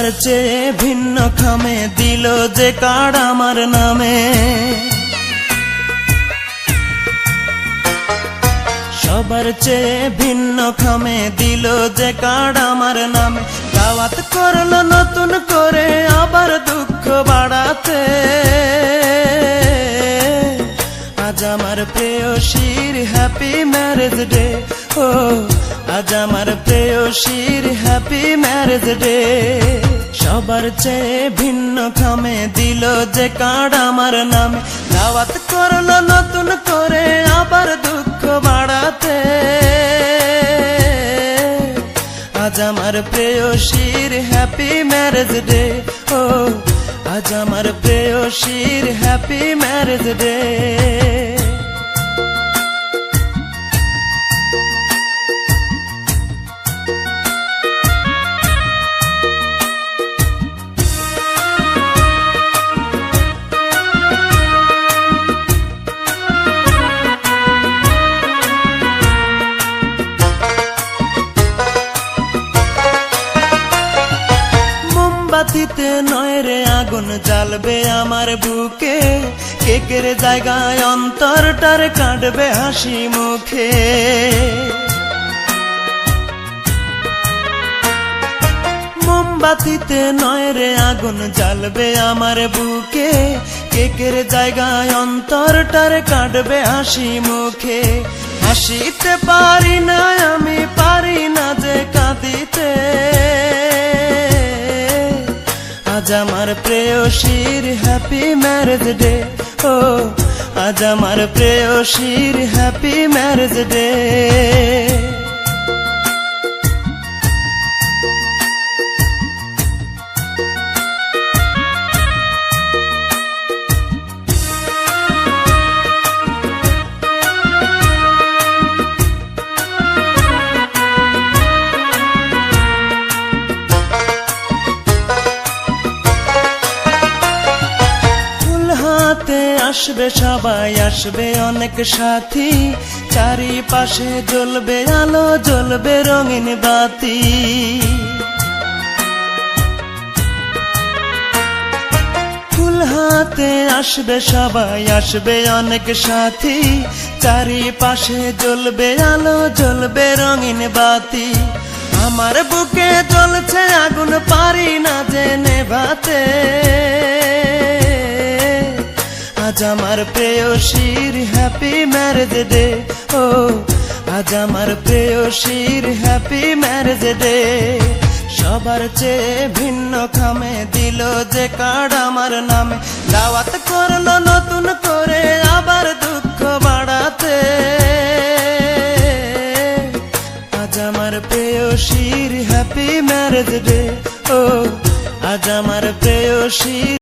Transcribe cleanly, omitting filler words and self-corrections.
সবার চেয়ে ভিন্ন খামে দিল যে কার্ড আমার নামে, সবার চেয়ে ভিন্ন খামে দিল যে কার্ড আমার নামে। দাওয়াত করলো নতুন করে আবার দুঃখ বাড়াতে, আজ আমার প্রেয়সীর হ্যাপি ম্যারেজ ডে, ও আজ আমার প্রেয়সীর হ্যাপি ম্যারেজ ডে। সবার চেয়ে ভিন্ন খামে দিল যে কার্ড আমার নামে, দাওয়াত করলো নতুন করে আবার দুঃখ বাড়াতে, আজ আমার প্রেয়সীর হ্যাপি ম্যারেজ ডে, ও আজ আমার প্রেয়সীর হ্যাপি ম্যারেজ ডে। মোমবাতিতে নয় রে আগুন জ্বালবে আমার বুকে, কেকের জায়গায় অন্তরটার কাটবে হাসি মুখে। মোমবাতিতে নয় রে আগুন জ্বালবে আমার বুকে, কেকের জায়গায় অন্তরটার কাটবে হাসি মুখে। হাসিতে পারি না আমি, পারি না যে কাঁদিতে, আজ আমার প্রেয়সীর হ্যাপি ম্যারেজ ডে, ও আজ আমার প্রেয়সীর হ্যাপি ম্যারেজ ডে। আসবে সবাই, আসবে অনেক সাথী, চারিপাশে জ্বলবে আলো, জ্বলবে রঙিন বাতি। ফুল হাতে আসবে সবাই, আসবে অনেক সাথী, চারিপাশে জ্বলবে আলো, জ্বলবে রঙিন বাতি। আমার বুকে জ্বলছে আগুন, পারি না যে নেভাতে, আজ আমার প্রেয়সীর হ্যাপি ম্যারেজ ডে, ও আজ আমার প্রেয়সীর হ্যাপি ম্যারেজ ডে। সবার চেয়ে ভিন্ন খামে দিল যে কার্ড আমার নামে, দাওয়াত করলো নতুন করে আবার দুঃখ বাড়াতে, আজ আমার প্রেয়সীর হ্যাপি ম্যারেজ ডে, ও আজ আমার প্রেয়সী